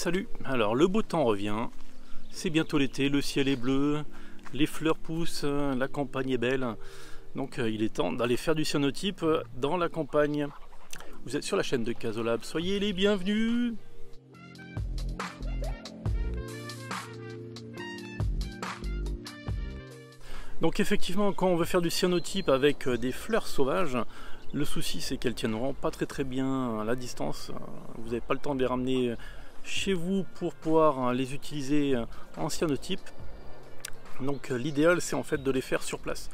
salut! Alors le beau temps revient, c'est bientôt l'été, le ciel est bleu, les fleurs poussent, la campagne est belle. Donc il est temps d'aller faire du cyanotype dans la campagne. Vous êtes sur la chaîne de Casolab, soyez les bienvenus! Donc effectivement, quand on veut faire du cyanotype avec des fleurs sauvages, le souci c'est qu'elles tiennent vraiment pas très bien à la distance. Vous n'avez pas le temps de les ramener chez vous pour pouvoir les utiliser en cyanotype. Donc l'idéal c'est en fait de les faire sur place.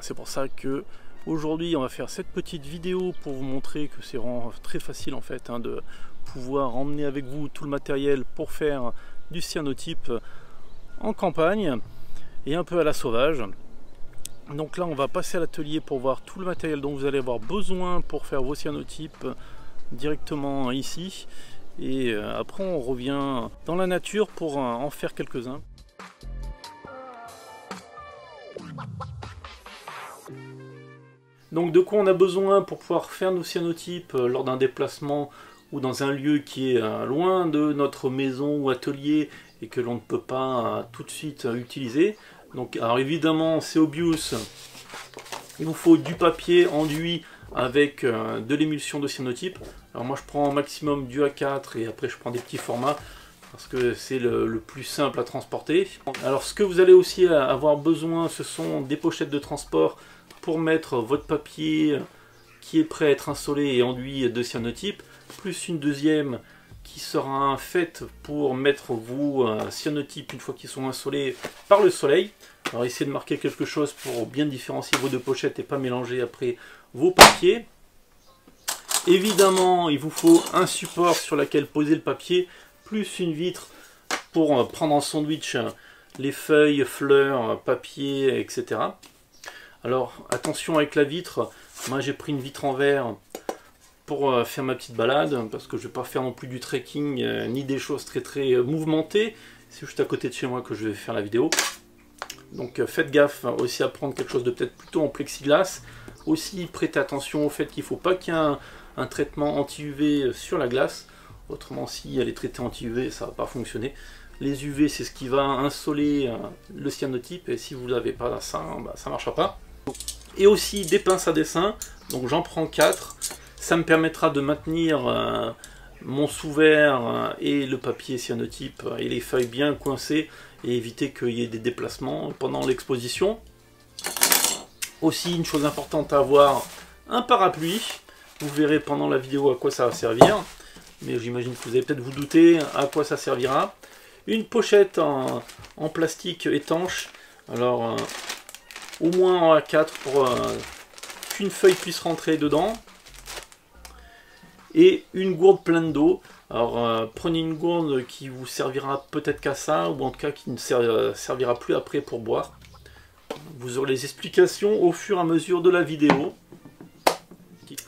C'est pour ça que aujourd'hui on va faire cette petite vidéo pour vous montrer que c'est vraiment très facile en fait de pouvoir emmener avec vous tout le matériel pour faire du cyanotype en campagne et un peu à la sauvage. Donc là on va passer à l'atelier pour voir tout le matériel dont vous allez avoir besoin pour faire vos cyanotypes directement ici, et après on revient dans la nature pour en faire quelques-uns. Donc de quoi on a besoin pour pouvoir faire nos cyanotypes lors d'un déplacement ou dans un lieu qui est loin de notre maison ou atelier et que l'on ne peut pas tout de suite utiliser. Donc alors évidemment c'est obvious, il vous faut du papier enduit avec de l'émulsion de cyanotype. Alors moi je prends au maximum du A4 et après je prends des petits formats parce que c'est le plus simple à transporter. Alors ce que vous allez aussi avoir besoin, ce sont des pochettes de transport pour mettre votre papier qui est prêt à être insolé et enduit de cyanotype, plus une deuxième qui sera faite pour mettre vos cyanotypes une fois qu'ils sont insolés par le soleil. Alors essayez de marquer quelque chose pour bien différencier vos deux pochettes et pas mélanger après vos papiers. Évidemment il vous faut un support sur lequel poser le papier, plus une vitre pour prendre en sandwich les feuilles, fleurs, papier, etc. Alors attention avec la vitre, moi j'ai pris une vitre en verre pour faire ma petite balade, parce que je ne vais pas faire non plus du trekking ni des choses très mouvementées. C'est juste à côté de chez moi que je vais faire la vidéo. Donc faites gaffe aussi à prendre quelque chose de peut-être plutôt en plexiglas. Aussi prêtez attention au fait qu'il ne faut pas qu'il y ait un traitement anti-UV sur la glace. Autrement, si elle est traitée anti-UV, ça ne va pas fonctionner. Les UV c'est ce qui va insoler le cyanotype, et si vous n'avez pas ça, ça ne marchera pas. Et aussi des pinces à dessin, donc j'en prends 4. Ça me permettra de maintenir mon sous-vert et le papier cyanotype et les feuilles bien coincées et éviter qu'il y ait des déplacements pendant l'exposition. Aussi une chose importante à avoir, un parapluie. Vous verrez pendant la vidéo à quoi ça va servir, mais j'imagine que vous allez peut-être vous douter à quoi ça servira. Une pochette en plastique étanche, alors au moins en A4 pour qu'une feuille puisse rentrer dedans. Et une gourde pleine d'eau. Alors prenez une gourde qui vous servira peut-être qu'à ça, ou en tout cas qui ne servira plus après pour boire. Vous aurez les explications au fur et à mesure de la vidéo.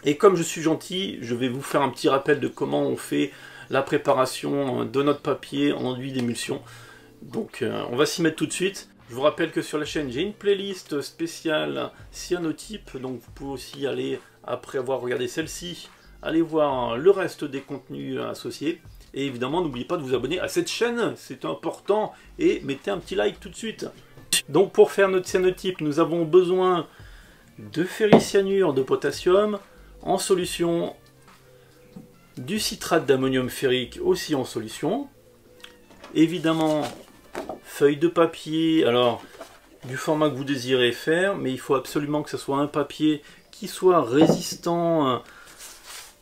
Et comme je suis gentil, je vais vous faire un petit rappel de comment on fait la préparation de notre papier enduit d'émulsion. Donc on va s'y mettre tout de suite. Je vous rappelle que sur la chaîne j'ai une playlist spéciale cyanotype, donc vous pouvez aussi aller, après avoir regardé celle-ci, allez voir le reste des contenus associés. Et évidemment, n'oubliez pas de vous abonner à cette chaîne, c'est important. Et mettez un petit like tout de suite. Donc pour faire notre cyanotype, nous avons besoin de ferricyanure de potassium en solution, du citrate d'ammonium ferrique aussi en solution. Évidemment, feuille de papier, alors du format que vous désirez faire, mais il faut absolument que ce soit un papier qui soit résistant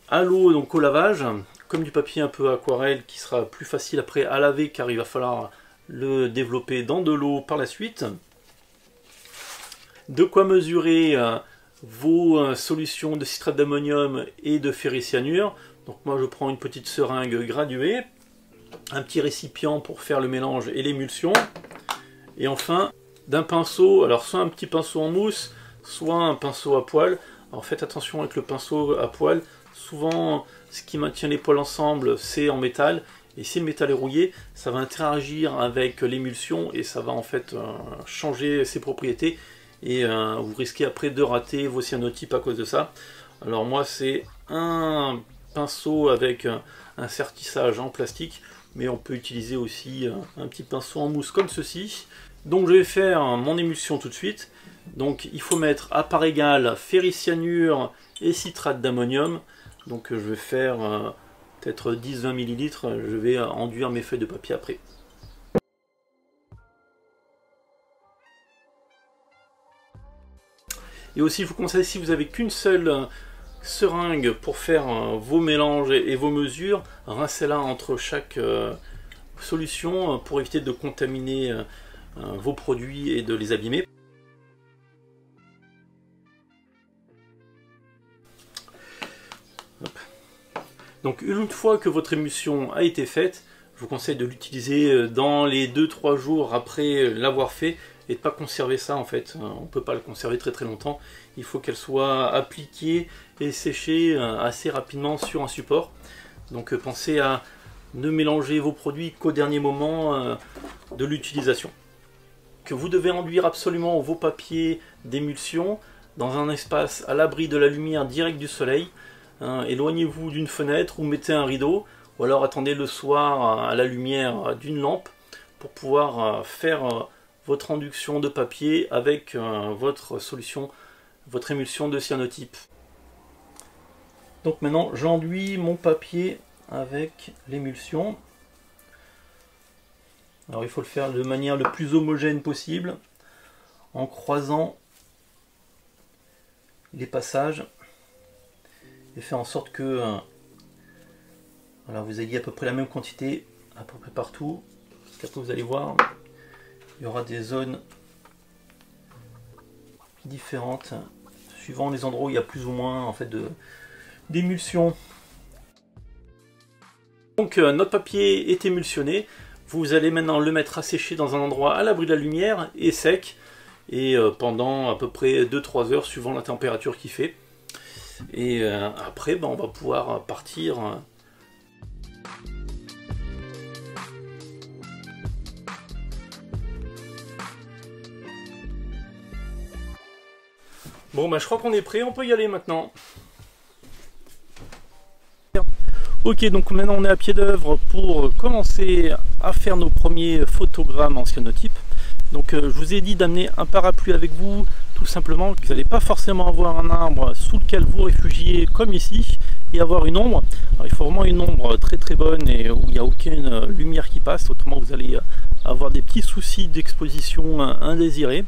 à l'eau, donc au lavage, comme du papier un peu aquarelle qui sera plus facile après à laver car il va falloir le développer dans de l'eau par la suite. De quoi mesurer vos solutions de citrate d'ammonium et de ferricyanure. Donc moi je prends une petite seringue graduée, un petit récipient pour faire le mélange et l'émulsion, et enfin d'un pinceau, alors soit un petit pinceau en mousse, soit un pinceau à poil. Alors faites attention avec le pinceau à poil. Souvent, ce qui maintient les poils ensemble, c'est en métal. Et si le métal est rouillé, ça va interagir avec l'émulsion et ça va en fait changer ses propriétés. Et vous risquez après de rater vos cyanotypes à cause de ça. Alors moi, c'est un pinceau avec un sertissage en plastique, mais on peut utiliser aussi un petit pinceau en mousse comme ceci. Donc je vais faire mon émulsion tout de suite. Donc il faut mettre à part égale ferricyanure et citrate d'ammonium. Donc je vais faire peut-être 10-20 ml, je vais enduire mes feuilles de papier après. Et aussi je vous conseille, si vous n'avez qu'une seule seringue pour faire vos mélanges et vos mesures, rincez-la entre chaque solution pour éviter de contaminer vos produits et de les abîmer. Hop. Donc une fois que votre émulsion a été faite, je vous conseille de l'utiliser dans les 2-3 jours après l'avoir fait et de ne pas conserver ça en fait. On ne peut pas le conserver très longtemps. Il faut qu'elle soit appliquée et séchée assez rapidement sur un support. Donc pensez à ne mélanger vos produits qu'au dernier moment de l'utilisation. Que vous devez enduire absolument vos papiers d'émulsion dans un espace à l'abri de la lumière directe du soleil. Éloignez-vous d'une fenêtre ou mettez un rideau, ou alors attendez le soir à la lumière d'une lampe pour pouvoir faire votre induction de papier avec votre solution, votre émulsion de cyanotype. Donc maintenant j'enduis mon papier avec l'émulsion. Alors il faut le faire de manière le plus homogène possible en croisant les passages et faire en sorte que voilà, vous ayez à peu près la même quantité à peu près partout. Qu'après vous allez voir, il y aura des zones différentes suivant les endroits où il y a plus ou moins en fait d'émulsion. Donc notre papier est émulsionné. Vous allez maintenant le mettre à sécher dans un endroit à l'abri de la lumière et sec, et pendant à peu près 2-3 heures suivant la température qu'il fait. Et après on va pouvoir partir. Bon je crois qu'on est prêt, on peut y aller maintenant. Ok, donc maintenant on est à pied d'œuvre pour commencer à faire nos premiers photogrammes en cyanotype. Donc je vous ai dit d'amener un parapluie avec vous, tout simplement, que vous n'allez pas forcément avoir un arbre sous lequel vous réfugiez comme ici, et avoir une ombre. Alors, il faut vraiment une ombre très bonne et où il n'y a aucune lumière qui passe, autrement vous allez avoir des petits soucis d'exposition indésirés.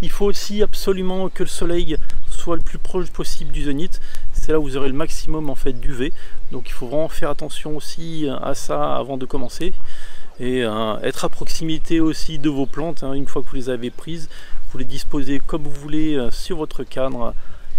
Il faut aussi absolument que le soleil soit le plus proche possible du zénith. C'est là où vous aurez le maximum en fait d'UV. Donc il faut vraiment faire attention aussi à ça avant de commencer. Et être à proximité aussi de vos plantes. Une fois que vous les avez prises, vous les disposez comme vous voulez sur votre cadre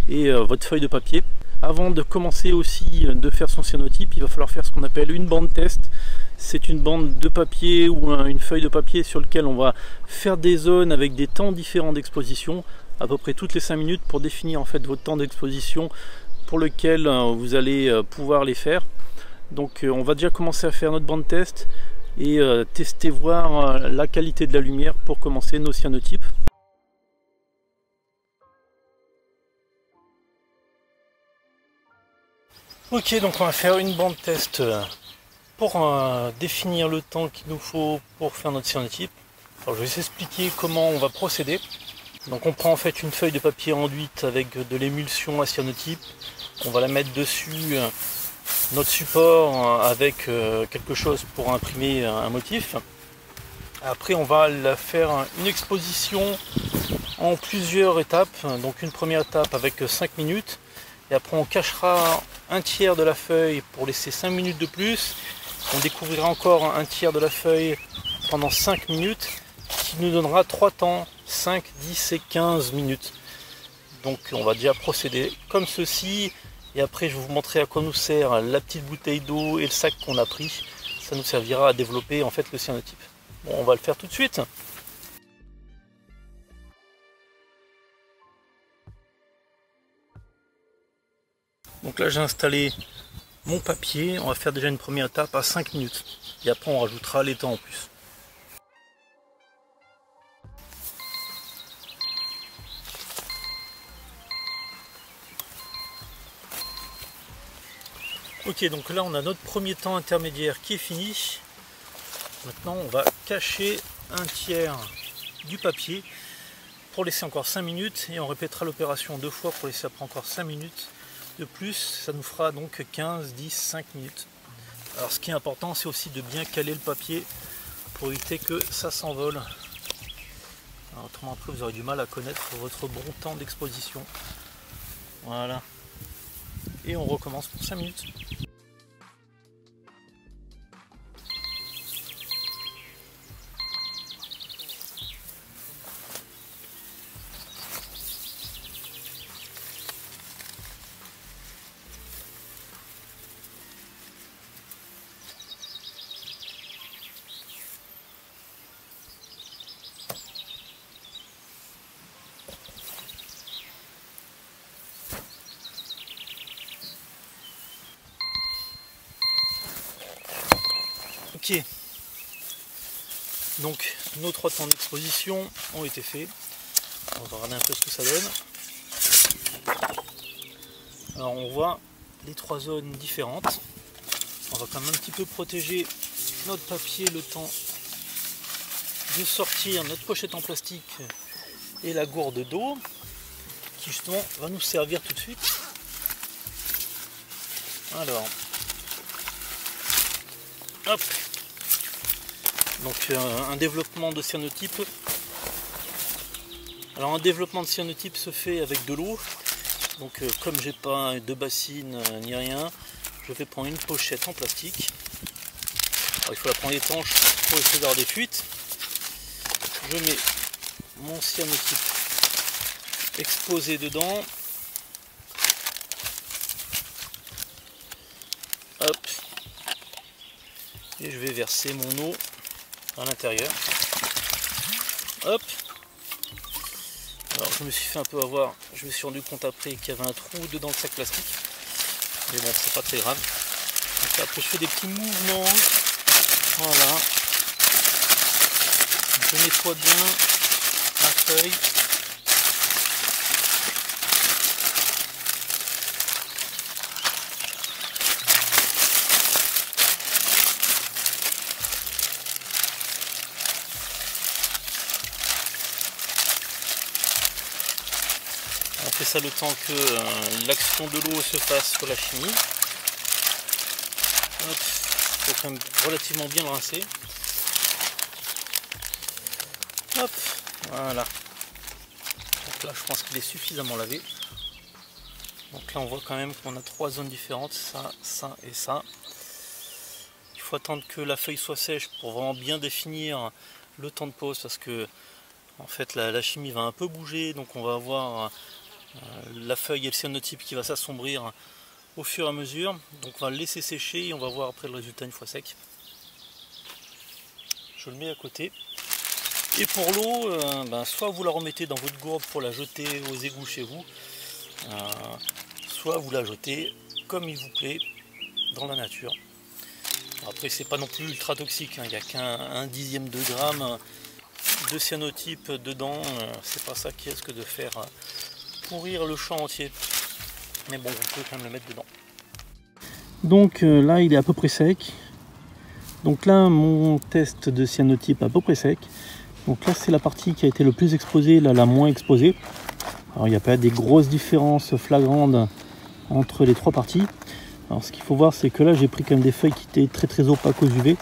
et votre feuille de papier. Avant de commencer aussi de faire son cyanotype, il va falloir faire ce qu'on appelle une bande test. C'est une bande de papier ou une feuille de papier sur laquelle on va faire des zones avec des temps différents d'exposition, à peu près toutes les 5 minutes, pour définir en fait votre temps d'exposition pour lequel vous allez pouvoir les faire. Donc on va déjà commencer à faire notre bande test et tester, voir la qualité de la lumière pour commencer nos cyanotypes. Ok, donc on va faire une bande test pour définir le temps qu'il nous faut pour faire notre cyanotype. Alors je vais vous expliquer comment on va procéder. Donc on prend en fait une feuille de papier enduite avec de l'émulsion à cyanotype. On va la mettre dessus notre support avec quelque chose pour imprimer un motif. Après on va la faire une exposition en plusieurs étapes. Donc une première étape avec 5 minutes. Et après on cachera un tiers de la feuille pour laisser 5 minutes de plus. On découvrira encore un tiers de la feuille pendant 5 minutes, qui nous donnera 3 temps, 5, 10 et 15 minutes. Donc on va déjà procéder comme ceci, et après je vais vous montrer à quoi nous sert la petite bouteille d'eau et le sac qu'on a pris. Ça nous servira à développer en fait le cyanotype. Bon, on va le faire tout de suite. Donc là j'ai installé mon papier, on va faire déjà une première étape à 5 minutes. Et après on rajoutera les temps en plus. Ok, donc là on a notre premier temps intermédiaire qui est fini. Maintenant on va cacher un tiers du papier pour laisser encore 5 minutes et on répétera l'opération 2 fois pour laisser après encore 5 minutes de plus. Ça nous fera donc 15, 10, 5 minutes. Alors ce qui est important, c'est aussi de bien caler le papier pour éviter que ça s'envole. Autrement après vous aurez du mal à connaître votre bon temps d'exposition. Voilà. Et on recommence pour 5 minutes. Ok, donc nos 3 temps d'exposition ont été faits. On va regarder un peu ce que ça donne. Alors on voit les 3 zones différentes. On va quand même un petit peu protéger notre papier le temps de sortir notre pochette en plastique et la gourde d'eau qui justement va nous servir tout de suite. Alors, hop. Donc un développement de cyanotype. Alors un développement de cyanotype se fait avec de l'eau. Donc comme j'ai pas de bassine ni rien, je vais prendre une pochette en plastique. Alors, il faut la prendre étanche pour essayer d'avoir des fuites. Je mets mon cyanotype exposé dedans. Hop. Et je vais verser mon eau à l'intérieur. Hop. Alors je me suis fait un peu avoir, je me suis rendu compte après qu'il y avait un trou dedans le sac plastique. Mais bon, c'est pas très grave. Donc là, après je fais des petits mouvements. Voilà. Je nettoie bien ma feuille. On fait ça le temps que l'action de l'eau se fasse sur la chimie. Il faut quand même relativement bien le rincer. Hop, voilà. Donc là je pense qu'il est suffisamment lavé. Donc là on voit quand même qu'on a 3 zones différentes, ça, ça et ça. Il faut attendre que la feuille soit sèche pour vraiment bien définir le temps de pose parce que en fait la chimie va un peu bouger, donc on va avoir la feuille et le cyanotype qui va s'assombrir au fur et à mesure. Donc on va le laisser sécher et on va voir après le résultat une fois sec. Je le mets à côté. Et pour l'eau, soit vous la remettez dans votre gourde pour la jeter aux égouts chez vous, soit vous la jetez comme il vous plaît dans la nature. Après c'est pas non plus ultra toxique, il n'y a qu'un dixième de gramme de cyanotype dedans, c'est pas ça qui risque de faire pourrir le champ entier. Mais bon, on peut quand même le mettre dedans. Donc là il est à peu près sec. Donc là mon test de cyanotype est à peu près sec. Donc là c'est la partie qui a été le plus exposée, là la moins exposée. Alors il n'y a pas des grosses différences flagrantes entre les 3 parties. Alors ce qu'il faut voir c'est que là j'ai pris quand même des feuilles qui étaient très opaques aux UV.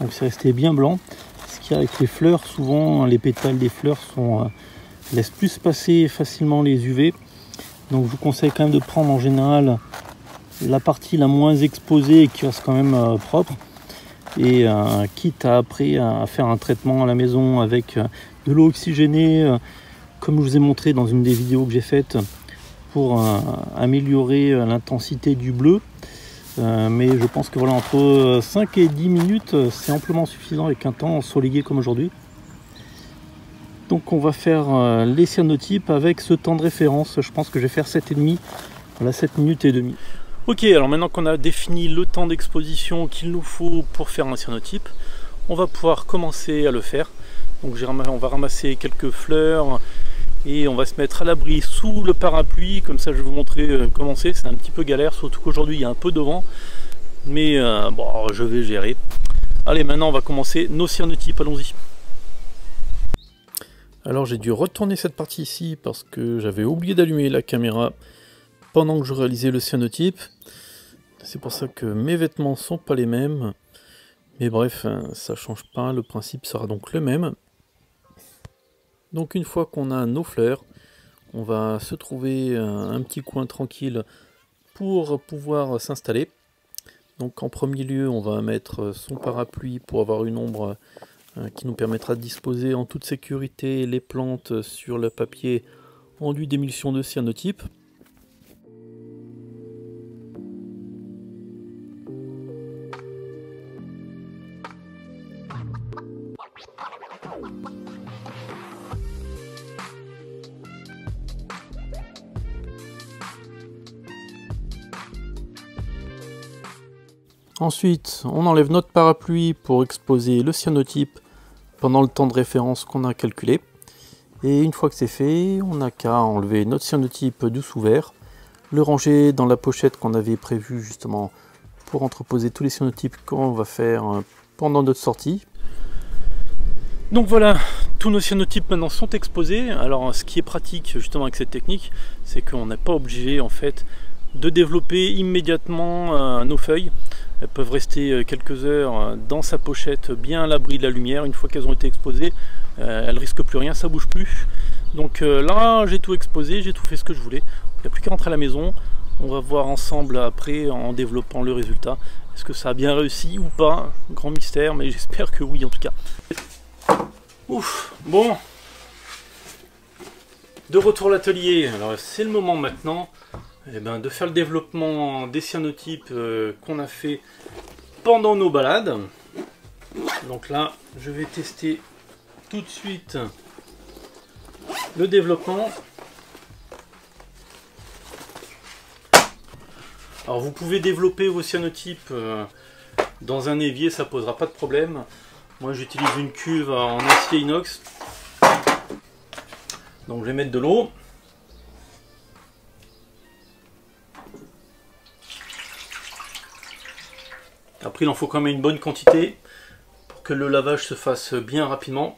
Donc c'est resté bien blanc. Ce qu'il y a avec les fleurs, souvent les pétales des fleurs laissent plus passer facilement les UV. Donc je vous conseille quand même de prendre en général la partie la moins exposée et qui reste quand même propre. Et quitte à après à faire un traitement à la maison avec de l'eau oxygénée, comme je vous ai montré dans une des vidéos que j'ai faites, pour améliorer l'intensité du bleu. Mais je pense que voilà, entre 5 et 10 minutes, c'est amplement suffisant avec un temps ensoleillé comme aujourd'hui. Donc on va faire les cyanotypes avec ce temps de référence. Je pense que je vais faire 7,5, voilà, 7 minutes et demie. Ok, alors maintenant qu'on a défini le temps d'exposition qu'il nous faut pour faire un cyanotype, on va pouvoir commencer à le faire. Donc on va ramasser quelques fleurs et on va se mettre à l'abri sous le parapluie. Comme ça je vais vous montrer comment c'est un petit peu galère, surtout qu'aujourd'hui il y a un peu de vent. mais bon, je vais gérer. Allez, maintenant on va commencer nos cyanotypes, allons-y. Alors j'ai dû retourner cette partie ici parce que j'avais oublié d'allumer la caméra pendant que je réalisais le cyanotype. C'est pour ça que mes vêtements sont pas les mêmes. Mais bref, ça change pas, le principe sera donc le même. Donc une fois qu'on a nos fleurs, on va se trouver un petit coin tranquille pour pouvoir s'installer. Donc en premier lieu, on va mettre son parapluie pour avoir une ombre qui nous permettra de disposer en toute sécurité les plantes sur le papier enduit d'émulsion de cyanotype. Ensuite, on enlève notre parapluie pour exposer le cyanotype pendant le temps de référence qu'on a calculé. Et une fois que c'est fait, on n'a qu'à enlever notre cyanotype du sous-verre, le ranger dans la pochette qu'on avait prévue justement pour entreposer tous les cyanotypes qu'on va faire pendant notre sortie. Donc voilà, tous nos cyanotypes maintenant sont exposés. Alors ce qui est pratique justement avec cette technique, c'est qu'on n'est pas obligé en fait de développer immédiatement nos feuilles. Elles peuvent rester quelques heures dans sa pochette bien à l'abri de la lumière. Une fois qu'elles ont été exposées, elles ne risquent plus rien, ça bouge plus. Donc là j'ai tout exposé, j'ai tout fait ce que je voulais. Il n'y a plus qu'à rentrer à la maison. On va voir ensemble après en développant le résultat. Est-ce que ça a bien réussi ou pas? Grand mystère, mais j'espère que oui en tout cas. Ouf, bon. De retour à l'atelier. Alors c'est le moment maintenant de faire le développement des cyanotypes qu'on a fait pendant nos balades. Donc là, je vais tester tout de suite le développement. Alors vous pouvez développer vos cyanotypes dans un évier, ça posera pas de problème. Moi j'utilise une cuve en acier inox. Donc je vais mettre de l'eau. Après il en faut quand même une bonne quantité pour que le lavage se fasse bien rapidement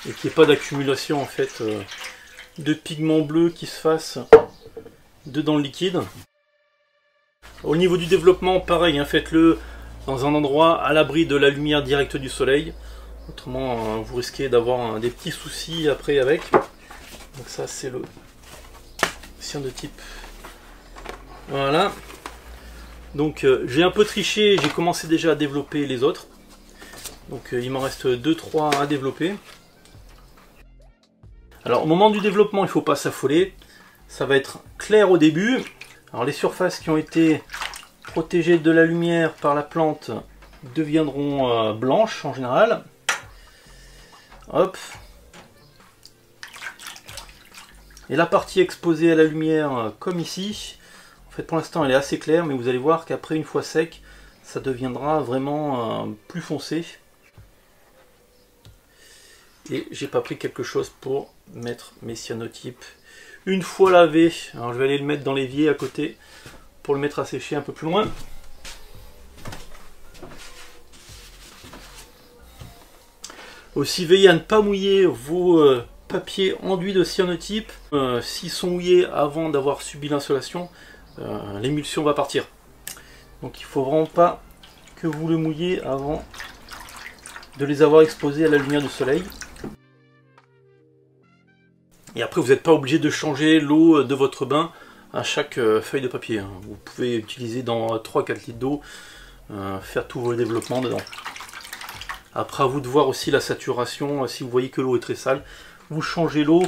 et qu'il n'y ait pas d'accumulation en fait de pigments bleus qui se fassent dedans le liquide. Au niveau du développement, pareil, faites-le dans un endroit à l'abri de la lumière directe du soleil. Autrement, vous risquez d'avoir des petits soucis après avec. Donc ça, c'est le cyanotype. Voilà. Donc j'ai un peu triché, j'ai commencé déjà à développer les autres. Donc il m'en reste 2-3 à développer. Alors au moment du développement, il ne faut pas s'affoler. Ça va être clair au début. Alors les surfaces qui ont été protégées de la lumière par la plante deviendront blanches en général. Hop. Et la partie exposée à la lumière, comme ici, en fait pour l'instant elle est assez claire, mais vous allez voir qu'après une fois sec, ça deviendra vraiment plus foncé. Et j'ai pas pris quelque chose pour mettre mes cyanotypes une fois lavé. Alors je vais aller le mettre dans l'évier à côté pour le mettre à sécher un peu plus loin. Aussi veillez à ne pas mouiller vos papiers enduits de cyanotype. S'ils sont mouillés avant d'avoir subi l'insolation, l'émulsion va partir. Donc il ne faut vraiment pas que vous le mouillez avant de les avoir exposés à la lumière du soleil. Et après, vous n'êtes pas obligé de changer l'eau de votre bain à chaque feuille de papier. Vous pouvez utiliser dans 3-4 litres d'eau, faire tous vos développements dedans. Après, à vous de voir aussi la saturation. Si vous voyez que l'eau est très sale, vous changez l'eau,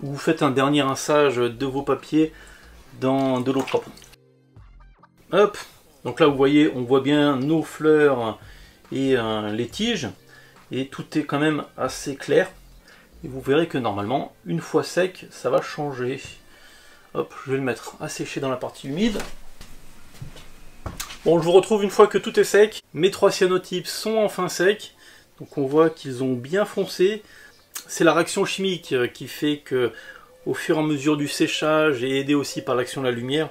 vous faites un dernier rinçage de vos papiers dans de l'eau propre. Hop, donc là vous voyez, on voit bien nos fleurs et les tiges. Et tout est quand même assez clair. Et vous verrez que normalement, une fois sec, ça va changer. Hop, je vais le mettre à sécher dans la partie humide. Bon, je vous retrouve une fois que tout est sec. Mes 3 cyanotypes sont enfin secs. Donc on voit qu'ils ont bien foncé. C'est la réaction chimique qui fait que, au fur et à mesure du séchage, et aidé aussi par l'action de la lumière,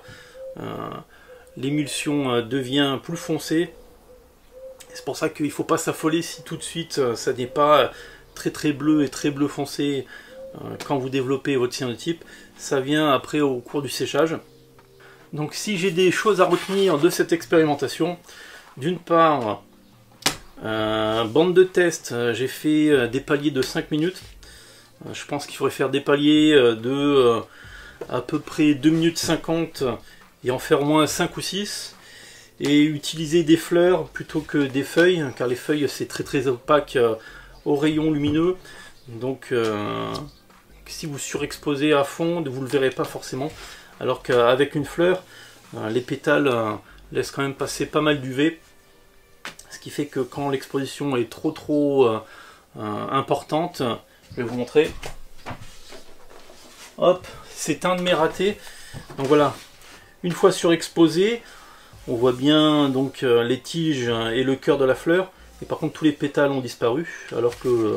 l'émulsion devient plus foncée. C'est pour ça qu'il ne faut pas s'affoler si tout de suite ça n'est pas très très bleu et très bleu foncé quand vous développez votre cyanotype. Ça vient après au cours du séchage. Donc si j'ai des choses à retenir de cette expérimentation, d'une part, bande de test, j'ai fait des paliers de 5 minutes. Je pense qu'il faudrait faire des paliers de à peu près 2 minutes 50 et en faire au moins 5 ou 6. Et utiliser des fleurs plutôt que des feuilles, car les feuilles c'est très très opaque aux rayons lumineux. Donc si vous surexposez à fond, vous ne le verrez pas forcément. Alors qu'avec une fleur, les pétales laissent quand même passer pas mal d'UV. Ce qui fait que quand l'exposition est trop importante, je vais vous montrer. Hop, c'est un de mes ratés. Donc voilà, une fois surexposé, on voit bien donc les tiges et le cœur de la fleur. Et par contre tous les pétales ont disparu, alors que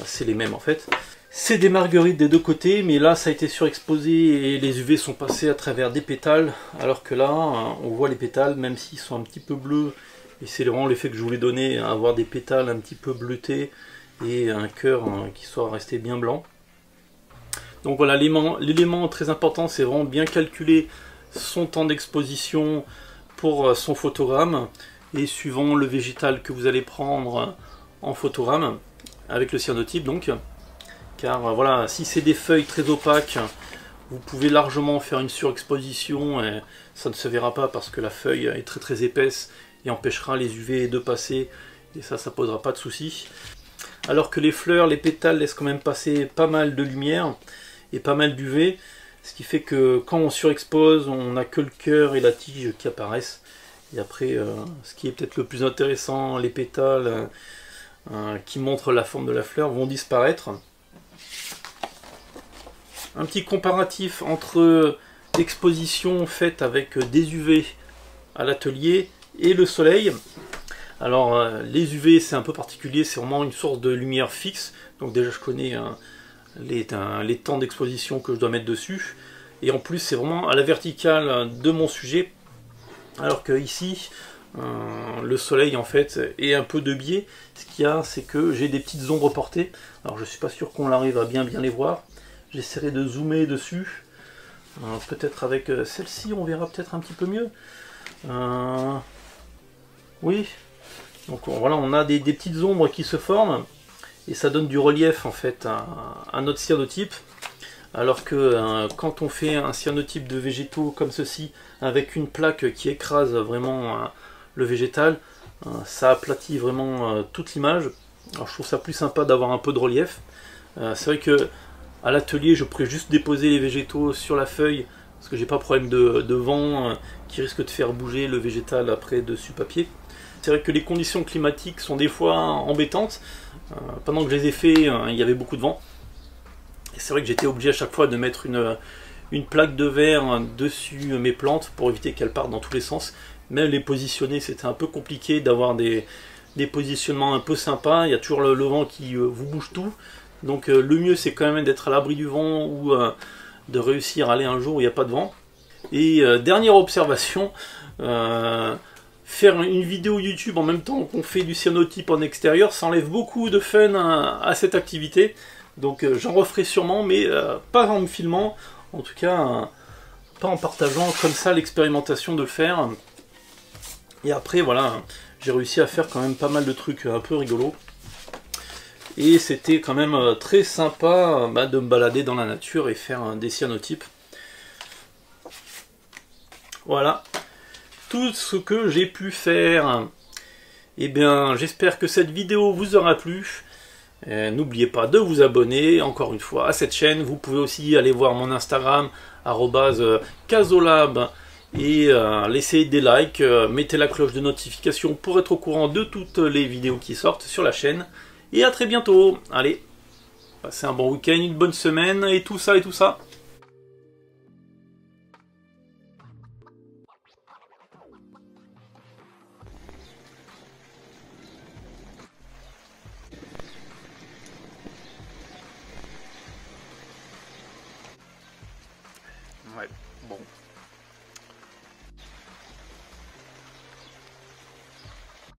c'est les mêmes en fait. C'est des marguerites des deux côtés, mais là ça a été surexposé et les UV sont passés à travers des pétales, alors que là on voit les pétales, même s'ils sont un petit peu bleus, et c'est vraiment l'effet que je voulais donner, avoir des pétales un petit peu bleutés et un cœur qui soit resté bien blanc. Donc voilà, l'élément très important, c'est vraiment bien calculer son temps d'exposition pour son photogramme, et suivant le végétal que vous allez prendre en photogramme, avec le cyanotype donc. Car voilà, si c'est des feuilles très opaques, vous pouvez largement faire une surexposition et ça ne se verra pas parce que la feuille est très épaisse et empêchera les UV de passer, et ça posera pas de soucis. Alors que les fleurs, les pétales laissent quand même passer pas mal de lumière et pas mal d'UV, ce qui fait que quand on surexpose, on n'a que le cœur et la tige qui apparaissent. Et après, ce qui est peut-être le plus intéressant, les pétales qui montrent la forme de la fleur vont disparaître. Un petit comparatif entre l'exposition faite avec des UV à l'atelier et le soleil. Alors les UV c'est un peu particulier, c'est vraiment une source de lumière fixe. Donc déjà je connais les temps d'exposition que je dois mettre dessus. Et en plus c'est vraiment à la verticale de mon sujet. Alors que ici le soleil en fait est un peu de biais. Ce qu'il y a c'est que j'ai des petites ombres portées. Alors je suis pas sûr qu'on arrive à bien les voir. J'essaierai de zoomer dessus. Peut-être avec celle-ci, on verra peut-être un petit peu mieux. Oui. Donc voilà, on a des petites ombres qui se forment. Et ça donne du relief en fait à notre cyanotype. Alors que quand on fait un cyanotype de végétaux comme ceci, avec une plaque qui écrase vraiment le végétal, ça aplatit vraiment toute l'image. Alors je trouve ça plus sympa d'avoir un peu de relief. C'est vrai que à l'atelier, je pourrais juste déposer les végétaux sur la feuille, parce que j'ai pas de problème de vent qui risque de faire bouger le végétal après dessus papier. C'est vrai que les conditions climatiques sont des fois embêtantes. Pendant que je les ai fait, il y avait beaucoup de vent. Et c'est vrai que j'étais obligé à chaque fois de mettre une plaque de verre dessus mes plantes pour éviter qu'elles partent dans tous les sens. Même les positionner, c'était un peu compliqué d'avoir des positionnements un peu sympas. Il y a toujours le vent qui vous bouge tout. Donc le mieux c'est quand même d'être à l'abri du vent ou de réussir à aller un jour où il n'y a pas de vent. Et dernière observation, faire une vidéo YouTube en même temps qu'on fait du cyanotype en extérieur, ça enlève beaucoup de fun à cette activité. Donc j'en referai sûrement, mais pas en me filmant, en tout cas pas en partageant comme ça l'expérimentation de le faire. Et après voilà, j'ai réussi à faire quand même pas mal de trucs un peu rigolos. Et c'était quand même très sympa de me balader dans la nature et faire des cyanotypes. Voilà, tout ce que j'ai pu faire. Et bien, j'espère que cette vidéo vous aura plu. N'oubliez pas de vous abonner, encore une fois, à cette chaîne. Vous pouvez aussi aller voir mon Instagram, @casolab, et laisser des likes, mettez la cloche de notification pour être au courant de toutes les vidéos qui sortent sur la chaîne. Et à très bientôt. Allez, passez un bon week-end, une bonne semaine et tout ça et tout ça.